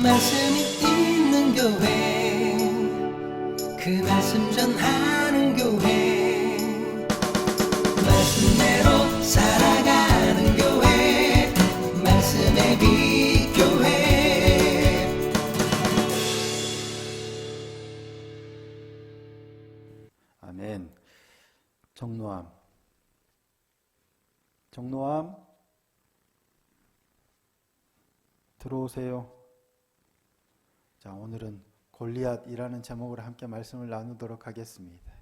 말씀이 있는 교회, 그 말씀 전하는 교회, 말씀대로 살아가는 교회, 말씀의 빛 교회. 아멘. 정노함 들어오세요. 자, 오늘은 골리앗이라는 제목으로 함께 말씀을 나누도록 하겠습니다.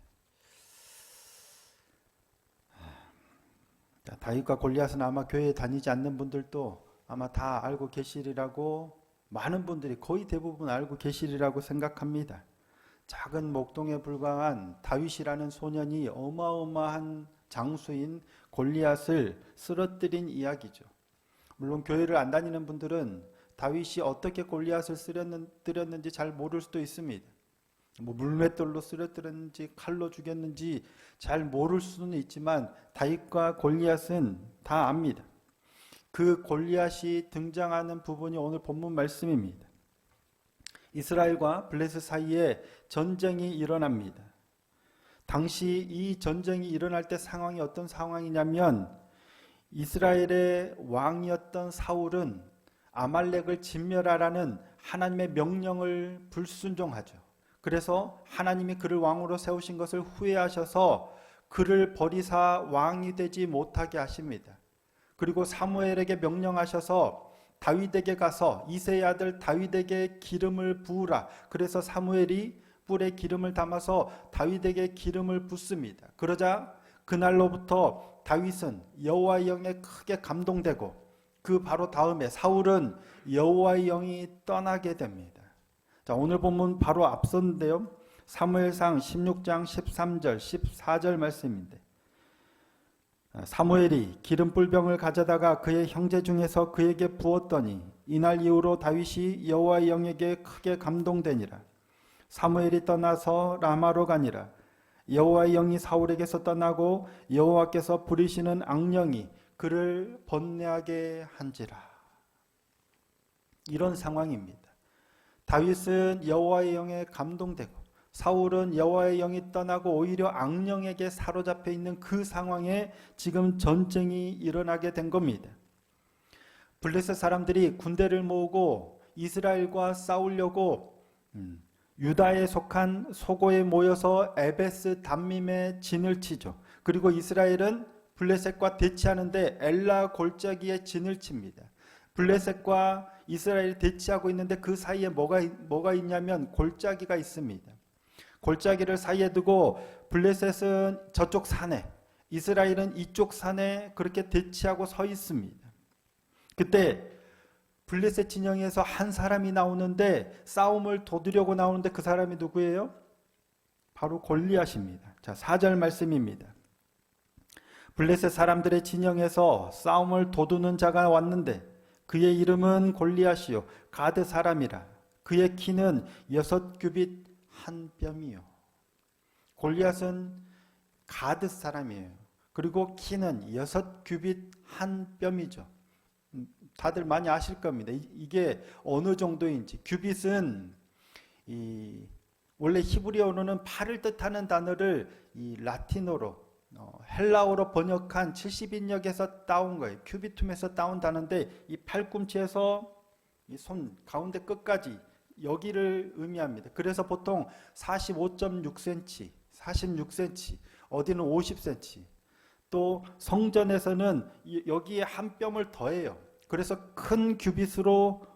자, 다윗과 골리앗은 아마 교회에 다니지 않는 분들도 아마 다 알고 계시리라고, 많은 분들이 거의 대부분 알고 계시리라고 생각합니다. 작은 목동에 불과한 다윗이라는 소년이 어마어마한 장수인 골리앗을 쓰러뜨린 이야기죠. 물론 교회를 안 다니는 분들은 다윗이 어떻게 골리앗을 쓰러뜨렸는지 잘 모를 수도 있습니다. 물맷돌로 쓰러뜨렸는지 칼로 죽였는지 잘 모를 수는 있지만 다윗과 골리앗은 다 압니다. 그 골리앗이 등장하는 부분이 오늘 본문 말씀입니다. 이스라엘과 블레셋 사이에 전쟁이 일어납니다. 당시 이 전쟁이 일어날 때 상황이 어떤 상황이냐면, 이스라엘의 왕이었던 사울은 아말렉을 진멸하라는 하나님의 명령을 불순종하죠. 그래서 하나님이 그를 왕으로 세우신 것을 후회하셔서 그를 버리사 왕이 되지 못하게 하십니다. 그리고 사무엘에게 명령하셔서 다윗에게 가서 이새의 아들 다윗에게 기름을 부으라. 그래서 사무엘이 뿔에 기름을 담아서 다윗에게 기름을 붓습니다. 그러자 그날로부터 다윗은 여호와의 영에 크게 감동되고, 그 바로 다음에 사울은 여호와의 영이 떠나게 됩니다. 자, 오늘 본문 바로 앞선데요. 사무엘상 16장 13절 14절 말씀인데, 사무엘이 기름 뿔병을 가져다가 그의 형제 중에서 그에게 부었더니 이날 이후로 다윗이 여호와의 영에게 크게 감동되니라. 사무엘이 떠나서 라마로 가니라. 여호와의 영이 사울에게서 떠나고 여호와께서 부리시는 악령이 그를 번뇌하게 한지라. 이런 상황입니다. 다윗은 여호와의 영에 감동되고, 사울은 여호와의 영이 떠나고 오히려 악령에게 사로잡혀 있는 그 상황에 지금 전쟁이 일어나게 된 겁니다. 블레셋 사람들이 군대를 모으고 이스라엘과 싸우려고 유다에 속한 소고에 모여서 에베스 담밈에 진을 치죠. 그리고 이스라엘은 블레셋과 대치하는데 엘라 골짜기에 진을 칩니다. 블레셋과 이스라엘이 대치하고 있는데 그 사이에 뭐가 있냐면 골짜기가 있습니다. 골짜기를 사이에 두고 블레셋은 저쪽 산에, 이스라엘은 이쪽 산에 그렇게 대치하고 서 있습니다. 그때 블레셋 진영에서 한 사람이 나오는데, 싸움을 도두려고 나오는데 그 사람이 누구예요? 바로 골리앗입니다. 자, 4절 말씀입니다. 블레셋 사람들의 진영에서 싸움을 도두는 자가 왔는데 그의 이름은 골리앗이요 가드 사람이라. 그의 키는 6규빗 한 뼘이요. 골리앗은 가드 사람이에요. 그리고 키는 6규빗 한 뼘이죠. 다들 많이 아실 겁니다. 이게 어느 정도인지. 규빗은 원래 히브리어로는 팔을 뜻하는 단어를 이 라틴어로 헬라어로 번역한 70인역에서 따온 거예요. 큐비툼에서 따온 단어인데, 이 팔꿈치에서 이 손 가운데 끝까지 여기를 의미합니다. 그래서 보통 45.6cm, 46cm, 어디는 50cm, 또 성전에서는 여기에 한 뼘을 더해요. 그래서 큰 규빗으로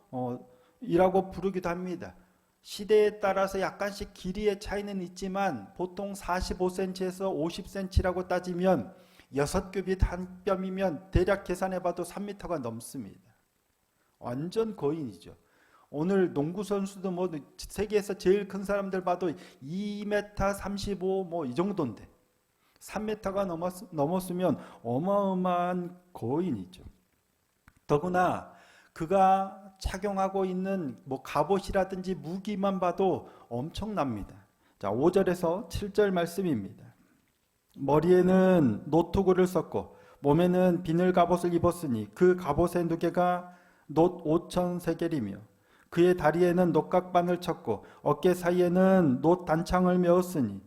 이라고 부르기도 합니다. 시대에 따라서 약간씩 길이의 차이는 있지만 보통 45cm에서 50cm라고 따지면 6규빗 한 뼘이면 대략 계산해봐도 3m가 넘습니다. 완전 거인이죠. 오늘 농구 선수도 뭐 세계에서 제일 큰 사람들 봐도 2m 35 뭐 이 정도인데 3m가 넘었으면 어마어마한 거인이죠. 더구나 그가 착용하고 있는 뭐 갑옷이라든지 무기만 봐도 엄청납니다. 자, 5절에서 7절 말씀입니다. 머리에는 노투구를 썼고 몸에는 비늘 갑옷을 입었으니 그 갑옷의 무게가 놋 5,000세겔이며 그의 다리에는 녹각반을 쳤고 어깨 사이에는 놋 단창을 메었으니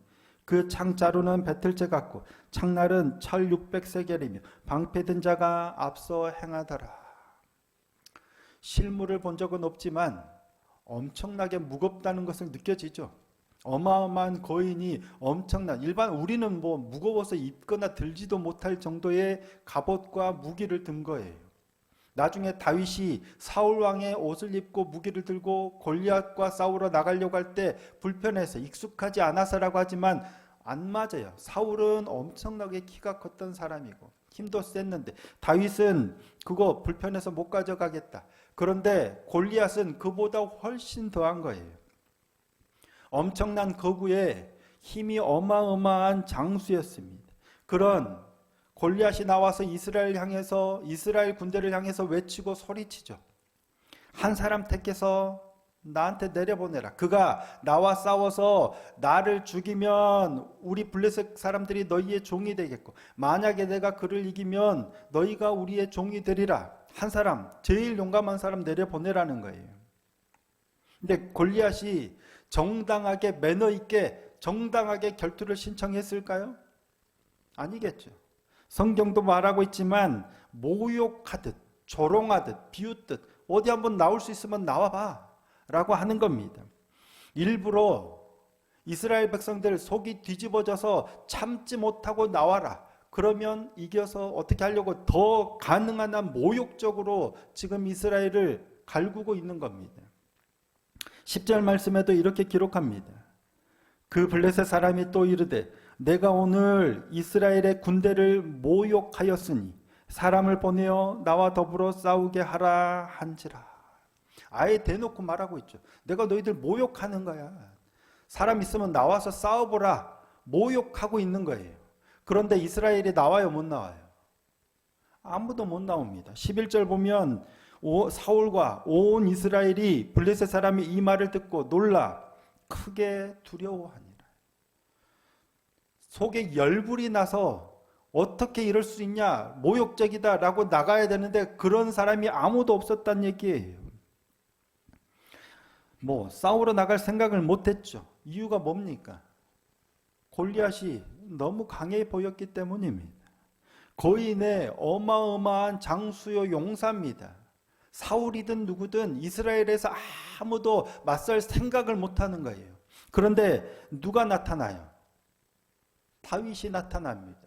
그 창자루는 배틀째 같고 창날은 철 600세겔이며 방패든 자가 앞서 행하더라. 실물을 본 적은 없지만 엄청나게 무겁다는 것을 느껴지죠. 어마어마한 거인이 엄청난, 일반 우리는 뭐 무거워서 입거나 들지도 못할 정도의 갑옷과 무기를 든 거예요. 나중에 다윗이 사울 왕의 옷을 입고 무기를 들고 골리앗과 싸우러 나가려고 할 때 불편해서 익숙하지 않아서라고 하지만 안 맞아요. 사울은 엄청나게 키가 컸던 사람이고 힘도 셌는데 다윗은 그거 불편해서 못 가져가겠다. 그런데 골리앗은 그보다 훨씬 더한 거예요. 엄청난 거구에 힘이 어마어마한 장수였습니다. 그런 골리앗이 나와서 이스라엘 군대를 향해서 외치고 소리치죠. 한 사람 택해서 나한테 내려보내라. 그가 나와 싸워서 나를 죽이면 우리 블레셋 사람들이 너희의 종이 되겠고 만약에 내가 그를 이기면 너희가 우리의 종이 되리라. 한 사람, 제일 용감한 사람 내려보내라는 거예요. 근데 골리앗이 정당하게 매너 있게 정당하게 결투를 신청했을까요? 아니겠죠. 성경도 말하고 있지만 모욕하듯 조롱하듯 비웃듯 어디 한번 나올 수 있으면 나와봐 라고 하는 겁니다. 일부러 이스라엘 백성들 속이 뒤집어져서 참지 못하고 나와라. 그러면 이겨서 어떻게 하려고 더 가능한 한 모욕적으로 지금 이스라엘을 갈구고 있는 겁니다. 10절 말씀에도 이렇게 기록합니다. 그 블레셋 사람이 또 이르되 내가 오늘 이스라엘의 군대를 모욕하였으니 사람을 보내어 나와 더불어 싸우게 하라 한지라. 아예 대놓고 말하고 있죠. 내가 너희들 모욕하는 거야. 사람 있으면 나와서 싸워보라. 모욕하고 있는 거예요. 그런데 이스라엘이 나와요, 못 나와요? 아무도 못 나옵니다. 11절 보면 사울과 온 이스라엘이 블레셋 사람이 이 말을 듣고 놀라 크게 두려워하니라. 속에 열불이 나서 어떻게 이럴 수 있냐, 모욕적이다 라고 나가야 되는데 그런 사람이 아무도 없었단 얘기예요. 싸우러 나갈 생각을 못했죠. 이유가 뭡니까? 골리앗이 너무 강해 보였기 때문입니다. 거인의 어마어마한 장수요 용사입니다. 사울이든 누구든 이스라엘에서 아무도 맞설 생각을 못하는 거예요. 그런데 누가 나타나요? 다윗이 나타납니다.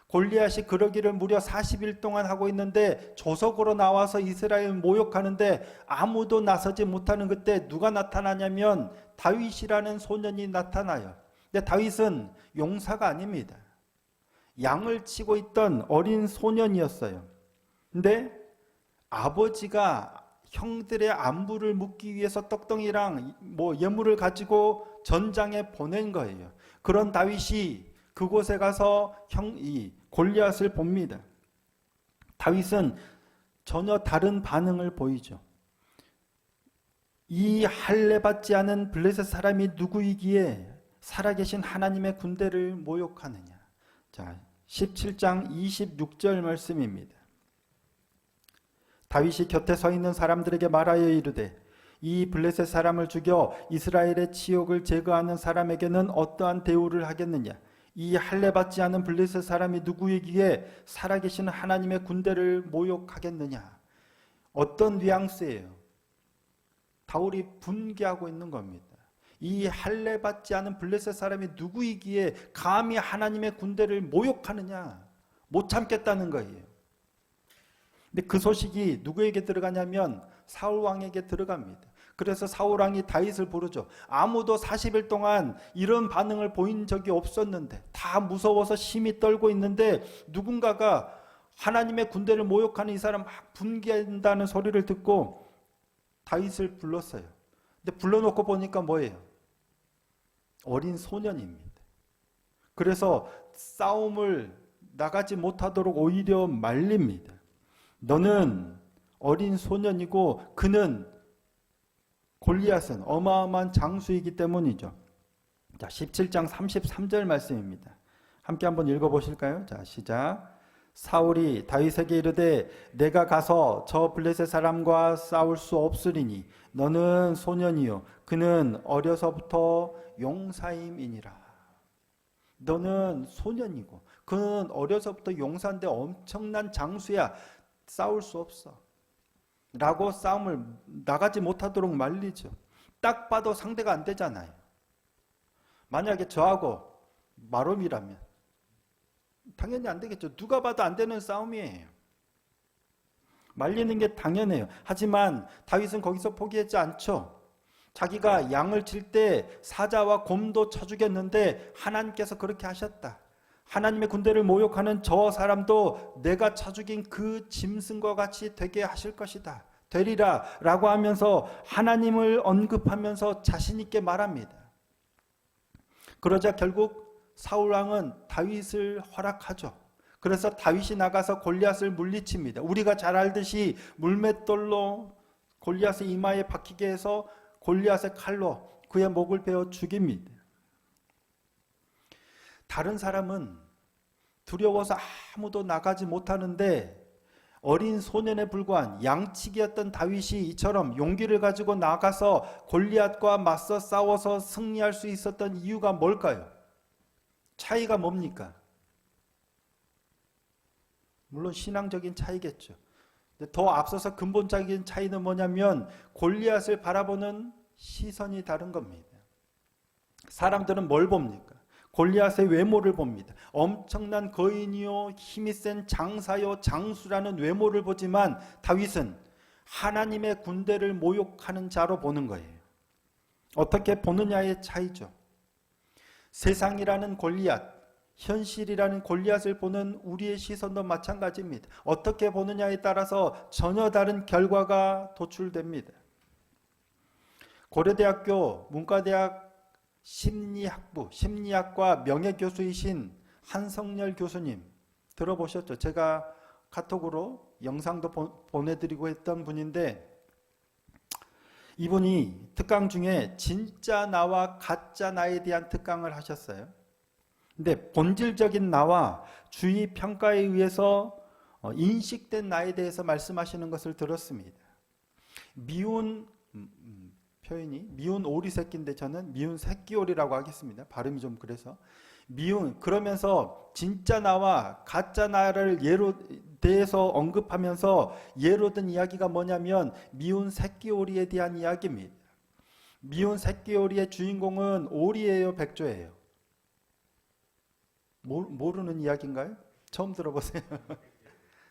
골리앗이 그러기를 무려 40일 동안 하고 있는데 조석으로 나와서 이스라엘 모욕하는데 아무도 나서지 못하는 그때 누가 나타나냐면 다윗이라는 소년이 나타나요. 근데 다윗은 용사가 아닙니다. 양을 치고 있던 어린 소년이었어요. 근데 아버지가 형들의 안부를 묻기 위해서 떡덩이랑 예물을 가지고 전장에 보낸 거예요. 그런 다윗이 그곳에 가서 골리앗을 봅니다. 다윗은 전혀 다른 반응을 보이죠. 이 할례받지 않은 블레셋 사람이 누구이기에 살아계신 하나님의 군대를 모욕하느냐. 자, 17장 26절 말씀입니다. 다윗이 곁에 서 있는 사람들에게 말하여 이르되 이 블레셋 사람을 죽여 이스라엘의 치욕을 제거하는 사람에게는 어떠한 대우를 하겠느냐. 이 할례받지 않은 블레셋 사람이 누구이기에 살아계신 하나님의 군대를 모욕하겠느냐. 어떤 뉘앙스예요? 다윗이 분개하고 있는 겁니다. 이 할례받지 않은 블레셋 사람이 누구이기에 감히 하나님의 군대를 모욕하느냐. 못 참겠다는 거예요. 근데 그 소식이 누구에게 들어가냐면 사울 왕에게 들어갑니다. 그래서 사울 왕이 다윗을 부르죠. 아무도 40일 동안 이런 반응을 보인 적이 없었는데 다 무서워서 심히 떨고 있는데 누군가가 하나님의 군대를 모욕하는 이 사람 막 분개한다는 소리를 듣고 다윗을 불렀어요. 근데 불러놓고 보니까 뭐예요? 어린 소년입니다. 그래서 싸움을 나가지 못하도록 오히려 말립니다. 너는 어린 소년이고 그는 골리앗은 어마어마한 장수이기 때문이죠. 자, 17장 33절 말씀입니다. 함께 한번 읽어보실까요? 자, 시작. 사울이 다윗에게 이르되 내가 가서 저 블레셋 사람과 싸울 수 없으리니 너는 소년이요 그는 어려서부터 용사임이니라. 너는 소년이고 그는 어려서부터 용사인데 엄청난 장수야. 싸울 수 없어. 라고 싸움을 나가지 못하도록 말리죠. 딱 봐도 상대가 안 되잖아요. 만약에 저하고 마롬이라면 당연히 안 되겠죠. 누가 봐도 안 되는 싸움이에요. 말리는 게 당연해요. 하지만 다윗은 거기서 포기하지 않죠. 자기가 양을 칠 때 사자와 곰도 쳐 죽였는데 하나님께서 그렇게 하셨다. 하나님의 군대를 모욕하는 저 사람도 내가 쳐 죽인 그 짐승과 같이 되게 하실 것이다. 되리라 라고 하면서 하나님을 언급하면서 자신 있게 말합니다. 그러자 결국 사울왕은 다윗을 허락하죠. 그래서 다윗이 나가서 골리앗을 물리칩니다. 우리가 잘 알듯이 물맷돌로 골리앗의 이마에 박히게 해서 골리앗의 칼로 그의 목을 베어 죽입니다. 다른 사람은 두려워서 아무도 나가지 못하는데 어린 소년에 불과한 양치기였던 다윗이 이처럼 용기를 가지고 나가서 골리앗과 맞서 싸워서 승리할 수 있었던 이유가 뭘까요? 차이가 뭡니까? 물론 신앙적인 차이겠죠. 더 앞서서 근본적인 차이는 뭐냐면 골리앗을 바라보는 시선이 다른 겁니다. 사람들은 뭘 봅니까? 골리앗의 외모를 봅니다. 엄청난 거인이요, 힘이 센 장사요, 장수라는 외모를 보지만 다윗은 하나님의 군대를 모욕하는 자로 보는 거예요. 어떻게 보느냐의 차이죠. 세상이라는 골리앗, 현실이라는 골리앗을 보는 우리의 시선도 마찬가지입니다. 어떻게 보느냐에 따라서 전혀 다른 결과가 도출됩니다. 고려대학교 문과대학 심리학부, 심리학과 명예교수이신 한성열 교수님 들어보셨죠? 제가 카톡으로 영상도 보내드리고 했던 분인데 이분이 특강 중에 진짜 나와 가짜 나에 대한 특강을 하셨어요. 근데 본질적인 나와 주의 평가에 의해서 인식된 나에 대해서 말씀하시는 것을 들었습니다. 미운 표현이 미운 오리 새끼인데 저는 미운 새끼 오리라고 하겠습니다. 발음이 좀 그래서 미운 그러면서 진짜 나와 가짜 나를 예로 대해서 언급하면서 예로 든 이야기가 뭐냐면 미운 새끼 오리에 대한 이야기입니다. 미운 새끼 오리의 주인공은 오리예요, 백조예요? 모르는 이야기인가요? 처음 들어보세요.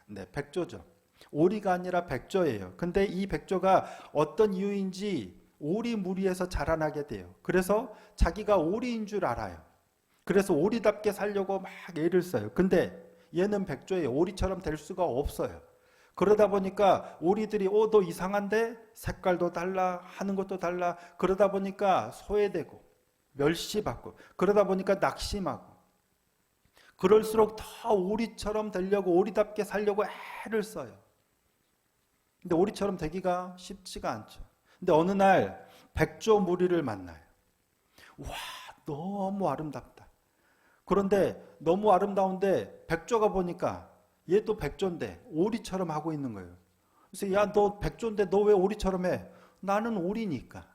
네, 백조죠. 오리가 아니라 백조예요. 근데 이 백조가 어떤 이유인지 오리 무리에서 자라나게 돼요. 그래서 자기가 오리인 줄 알아요. 그래서 오리답게 살려고 막 애를 써요. 근데 얘는 백조예요. 오리처럼 될 수가 없어요. 그러다 보니까 오리들이 너 이상한데 색깔도 달라 하는 것도 달라 그러다 보니까 소외되고 멸시받고 그러다 보니까 낙심하고 그럴수록 더 오리처럼 되려고 오리답게 살려고 애를 써요. 근데 오리처럼 되기가 쉽지가 않죠. 근데 어느 날 백조 무리를 만나요. 와, 너무 아름답다. 그런데 너무 아름다운데 백조가 보니까 얘도 백조인데 오리처럼 하고 있는 거예요. 그래서 야, 너 백조인데 너 왜 오리처럼 해? 나는 오리니까.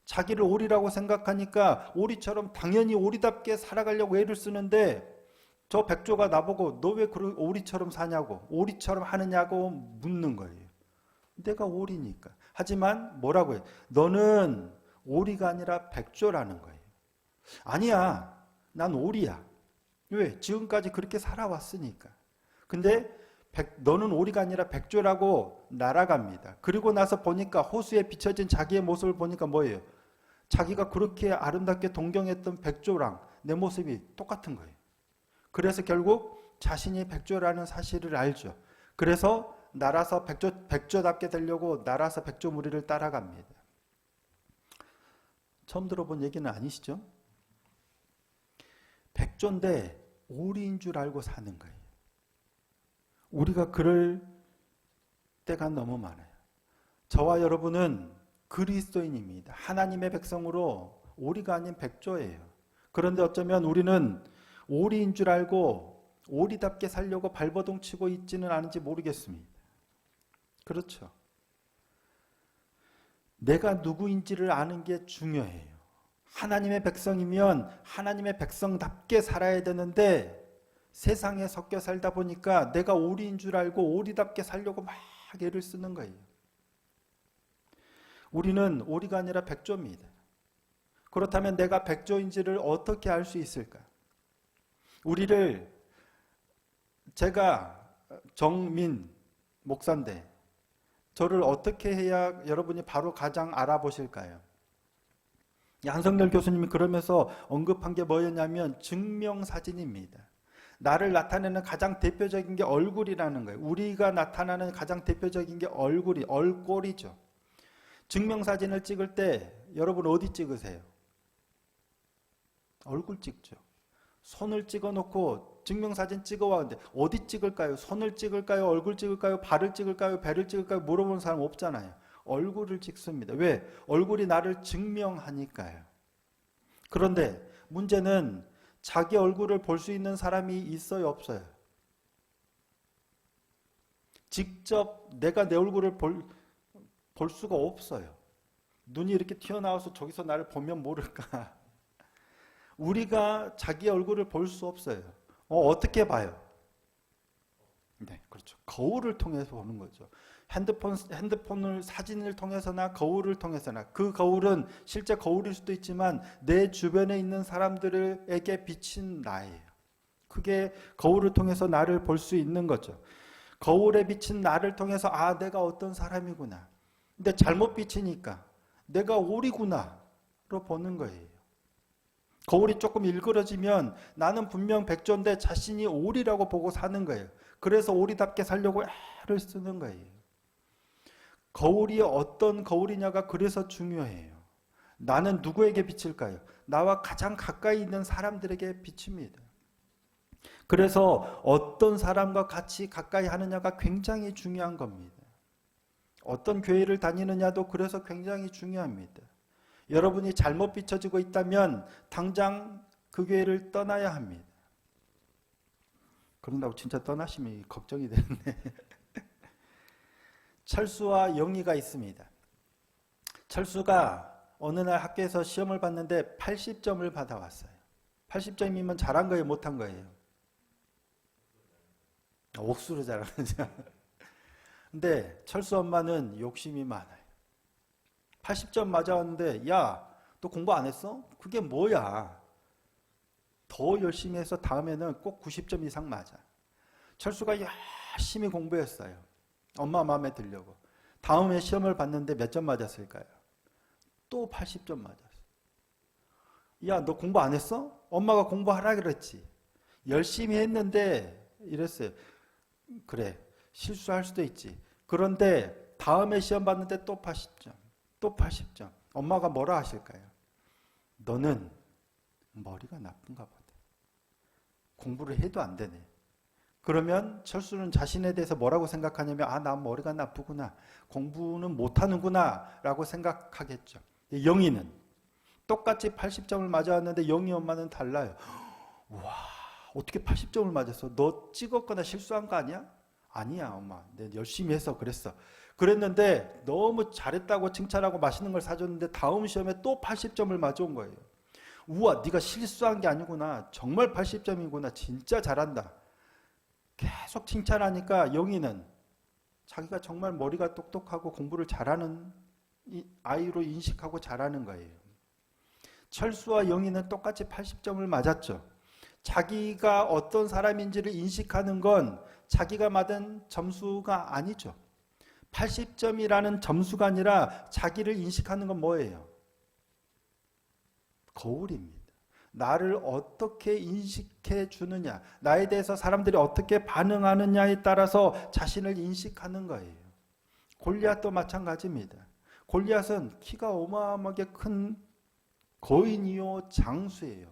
자기를 오리라고 생각하니까 오리처럼 당연히 오리답게 살아가려고 애를 쓰는데 저 백조가 나보고 너 왜 오리처럼 사냐고 오리처럼 하느냐고 묻는 거예요. 내가 오리니까. 하지만 뭐라고 해? 너는 오리가 아니라 백조라는 거예요. 아니야. 난 오리야. 왜? 지금까지 그렇게 살아왔으니까. 근데 너는 오리가 아니라 백조라고 날아갑니다. 그리고 나서 보니까 호수에 비춰진 자기의 모습을 보니까 뭐예요? 자기가 그렇게 아름답게 동경했던 백조랑 내 모습이 똑같은 거예요. 그래서 결국 자신이 백조라는 사실을 알죠. 그래서 날아서 백조답게 되려고 날아서 백조 무리를 따라갑니다. 처음 들어본 얘기는 아니시죠? 백조인데 오리인 줄 알고 사는 거예요. 우리가 그럴 때가 너무 많아요. 저와 여러분은 그리스도인입니다. 하나님의 백성으로 오리가 아닌 백조예요. 그런데 어쩌면 우리는 오리인 줄 알고 오리답게 살려고 발버둥 치고 있지는 않은지 모르겠습니다. 그렇죠. 내가 누구인지를 아는 게 중요해요. 하나님의 백성이면 하나님의 백성답게 살아야 되는데 세상에 섞여 살다 보니까 내가 오리인 줄 알고 오리답게 살려고 막 애를 쓰는 거예요. 우리는 오리가 아니라 백조입니다. 그렇다면 내가 백조인지를 어떻게 알 수 있을까? 제가 정민 목사인데 저를 어떻게 해야 여러분이 바로 가장 알아보실까요? 한성렬 교수님이 그러면서 언급한 게 뭐였냐면 증명사진입니다. 나를 나타내는 가장 대표적인 게 얼굴이라는 거예요. 우리가 나타나는 가장 대표적인 게 얼꼴이죠. 증명사진을 찍을 때 여러분 어디 찍으세요? 얼굴 찍죠. 손을 찍어놓고 증명사진 찍어왔는데 어디 찍을까요? 손을 찍을까요? 얼굴 찍을까요? 발을 찍을까요? 배를 찍을까요? 물어보는 사람 없잖아요. 얼굴을 찍습니다. 왜? 얼굴이 나를 증명하니까요. 그런데 문제는 자기 얼굴을 볼 수 있는 사람이 있어요? 없어요? 직접 내가 내 얼굴을 볼 수가 없어요. 눈이 이렇게 튀어나와서 저기서 나를 보면 모를까? 우리가 자기 얼굴을 볼 수 없어요. 어떻게 봐요? 네, 그렇죠. 거울을 통해서 보는 거죠. 핸드폰을 사진을 통해서나 거울을 통해서나 그 거울은 실제 거울일 수도 있지만 내 주변에 있는 사람들에게 비친 나예요. 그게 거울을 통해서 나를 볼 수 있는 거죠. 거울에 비친 나를 통해서 내가 어떤 사람이구나. 근데 잘못 비치니까 내가 오리구나로 보는 거예요. 거울이 조금 일그러지면 나는 분명 백조인데 자신이 오리라고 보고 사는 거예요. 그래서 오리답게 살려고 애를 쓰는 거예요. 거울이 어떤 거울이냐가 그래서 중요해요. 나는 누구에게 비칠까요? 나와 가장 가까이 있는 사람들에게 비칩니다. 그래서 어떤 사람과 같이 가까이 하느냐가 굉장히 중요한 겁니다. 어떤 교회를 다니느냐도 그래서 굉장히 중요합니다. 여러분이 잘못 비춰지고 있다면 당장 그 교회를 떠나야 합니다. 그런다고 진짜 떠나시면 걱정이 되는데 철수와 영희가 있습니다. 철수가 어느 날 학교에서 시험을 봤는데 80점을 받아왔어요. 80점이면 잘한 거예요? 못한 거예요? 옥수로 잘하는 거죠. 근데 철수 엄마는 욕심이 많아요. 80점 맞아왔는데 야, 너 공부 안 했어? 그게 뭐야? 더 열심히 해서 다음에는 꼭 90점 이상 맞아. 철수가 열심히 공부했어요. 엄마 마음에 들려고. 다음에 시험을 봤는데 몇 점 맞았을까요? 또 80점 맞았어. 야, 너 공부 안 했어? 엄마가 공부하라 그랬지. 열심히 했는데 이랬어요. 그래, 실수할 수도 있지. 그런데 다음에 시험 봤는데 또 80점. 또 80점. 엄마가 뭐라 하실까요? 너는 머리가 나쁜가 보다. 공부를 해도 안 되네. 그러면 철수는 자신에 대해서 뭐라고 생각하냐면 난 머리가 나쁘구나. 공부는 못하는구나 라고 생각하겠죠. 영희는 똑같이 80점을 맞아왔는데 영희 엄마는 달라요. 와, 어떻게 80점을 맞았어? 너 찍었거나 실수한 거 아니야? 아니야 엄마. 내가 열심히 해서 그랬어. 그랬는데 너무 잘했다고 칭찬하고 맛있는 걸 사줬는데 다음 시험에 또 80점을 맞아온 거예요. 우와, 네가 실수한 게 아니구나. 정말 80점이구나. 진짜 잘한다. 계속 칭찬하니까 영희는 자기가 정말 머리가 똑똑하고 공부를 잘하는 아이로 인식하고 잘하는 거예요. 철수와 영희는 똑같이 80점을 맞았죠. 자기가 어떤 사람인지를 인식하는 건 자기가 받은 점수가 아니죠. 80점이라는 점수가 아니라 자기를 인식하는 건 뭐예요? 거울입니다. 나를 어떻게 인식해 주느냐, 나에 대해서 사람들이 어떻게 반응하느냐에 따라서 자신을 인식하는 거예요. 골리앗도 마찬가지입니다. 골리앗은 키가 어마어마하게 큰 거인이요 장수예요.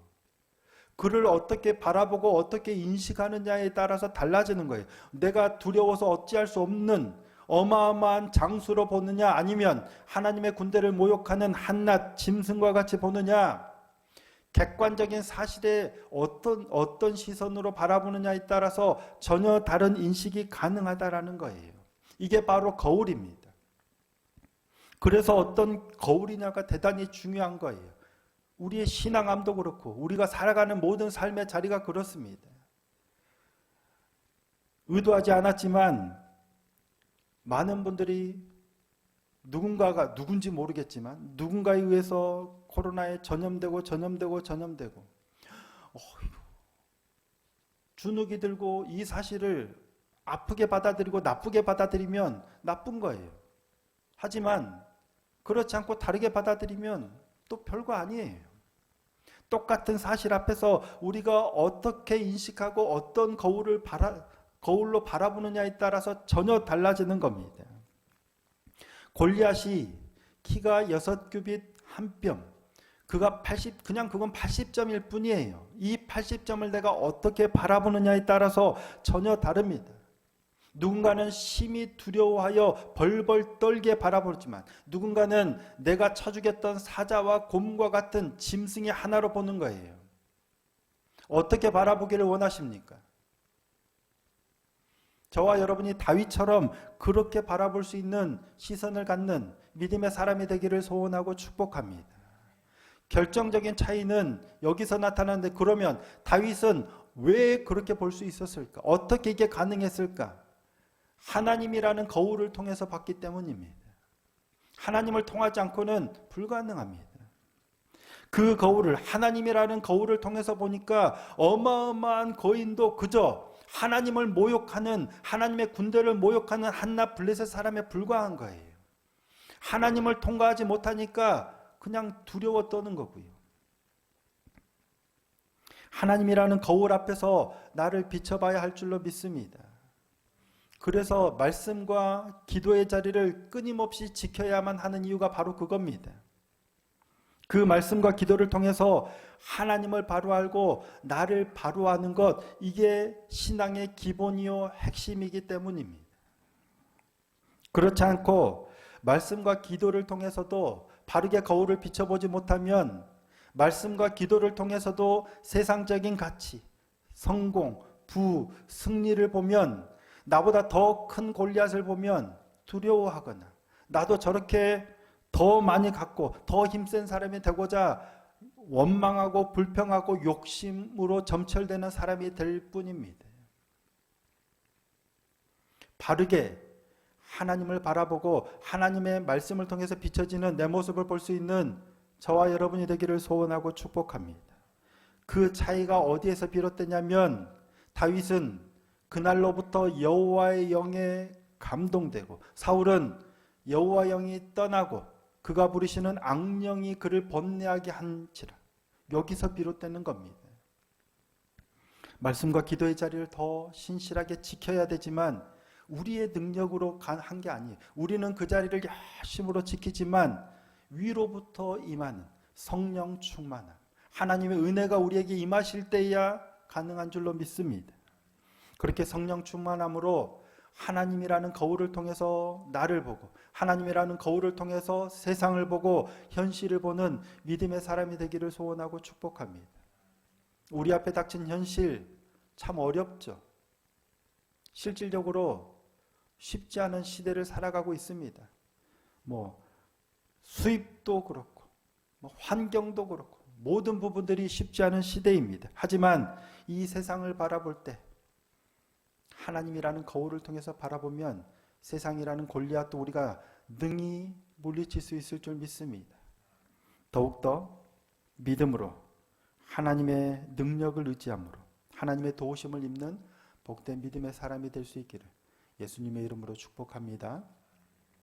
그를 어떻게 바라보고 어떻게 인식하느냐에 따라서 달라지는 거예요. 내가 두려워서 어찌할 수 없는 어마어마한 장수로 보느냐, 아니면 하나님의 군대를 모욕하는 한낱 짐승과 같이 보느냐, 객관적인 사실에 어떤 시선으로 바라보느냐에 따라서 전혀 다른 인식이 가능하다라는 거예요. 이게 바로 거울입니다. 그래서 어떤 거울이냐가 대단히 중요한 거예요. 우리의 신앙함도 그렇고 우리가 살아가는 모든 삶의 자리가 그렇습니다. 의도하지 않았지만 많은 분들이 누군가가 누군지 모르겠지만 누군가에 의해서 코로나에 전염되고 주눅이 들고 이 사실을 아프게 받아들이고 나쁘게 받아들이면 나쁜 거예요. 하지만 그렇지 않고 다르게 받아들이면 또 별거 아니에요. 똑같은 사실 앞에서 우리가 어떻게 인식하고 어떤 거울로 바라보느냐에 따라서 전혀 달라지는 겁니다. 골리앗이 키가 6규빗 1뼘, 그건 80점일 뿐이에요. 이 80점을 내가 어떻게 바라보느냐에 따라서 전혀 다릅니다. 누군가는 심히 두려워하여 벌벌 떨게 바라보지만 누군가는 내가 쳐주겠던 사자와 곰과 같은 짐승의 하나로 보는 거예요. 어떻게 바라보기를 원하십니까? 저와 여러분이 다윗처럼 그렇게 바라볼 수 있는 시선을 갖는 믿음의 사람이 되기를 소원하고 축복합니다. 결정적인 차이는 여기서 나타나는데, 그러면 다윗은 왜 그렇게 볼 수 있었을까? 어떻게 이게 가능했을까? 하나님이라는 거울을 통해서 봤기 때문입니다. 하나님을 통하지 않고는 불가능합니다. 그 거울을, 하나님이라는 거울을 통해서 보니까 어마어마한 거인도 그저 하나님을 모욕하는, 하나님의 군대를 모욕하는 한낱 블레셋 사람에 불과한 거예요. 하나님을 통과하지 못하니까 그냥 두려워 떠는 거고요. 하나님이라는 거울 앞에서 나를 비춰봐야 할 줄로 믿습니다. 그래서 말씀과 기도의 자리를 끊임없이 지켜야만 하는 이유가 바로 그겁니다. 그 말씀과 기도를 통해서 하나님을 바로 알고 나를 바로 아는 것, 이게 신앙의 기본이요 핵심이기 때문입니다. 그렇지 않고 말씀과 기도를 통해서도 바르게 거울을 비춰보지 못하면, 말씀과 기도를 통해서도 세상적인 가치, 성공, 부, 승리를 보면, 나보다 더 큰 골리앗을 보면 두려워하거나, 나도 저렇게 더 많이 갖고 더 힘센 사람이 되고자 원망하고 불평하고 욕심으로 점철되는 사람이 될 뿐입니다. 바르게 하나님을 바라보고 하나님의 말씀을 통해서 비춰지는 내 모습을 볼 수 있는 저와 여러분이 되기를 소원하고 축복합니다. 그 차이가 어디에서 비롯되냐면, 다윗은 그날로부터 여호와의 영에 감동되고, 사울은 여호와 영이 떠나고 그가 부리시는 악령이 그를 번뇌하게 한지라. 여기서 비롯되는 겁니다. 말씀과 기도의 자리를 더 신실하게 지켜야 되지만 우리의 능력으로 한 게 아니에요. 우리는 그 자리를 열심으로 지키지만 위로부터 임하는 성령 충만함, 하나님의 은혜가 우리에게 임하실 때야 가능한 줄로 믿습니다. 그렇게 성령 충만함으로 하나님이라는 거울을 통해서 나를 보고, 하나님이라는 거울을 통해서 세상을 보고 현실을 보는 믿음의 사람이 되기를 소원하고 축복합니다. 우리 앞에 닥친 현실 참 어렵죠. 실질적으로 쉽지 않은 시대를 살아가고 있습니다. 수입도 그렇고 환경도 그렇고 모든 부분들이 쉽지 않은 시대입니다. 하지만 이 세상을 바라볼 때 하나님이라는 거울을 통해서 바라보면 세상이라는 골리앗도 우리가 능히 물리칠 수 있을 줄 믿습니다. 더욱더 믿음으로 하나님의 능력을 의지함으로 하나님의 도우심을 입는 복된 믿음의 사람이 될 수 있기를 예수님의 이름으로 축복합니다.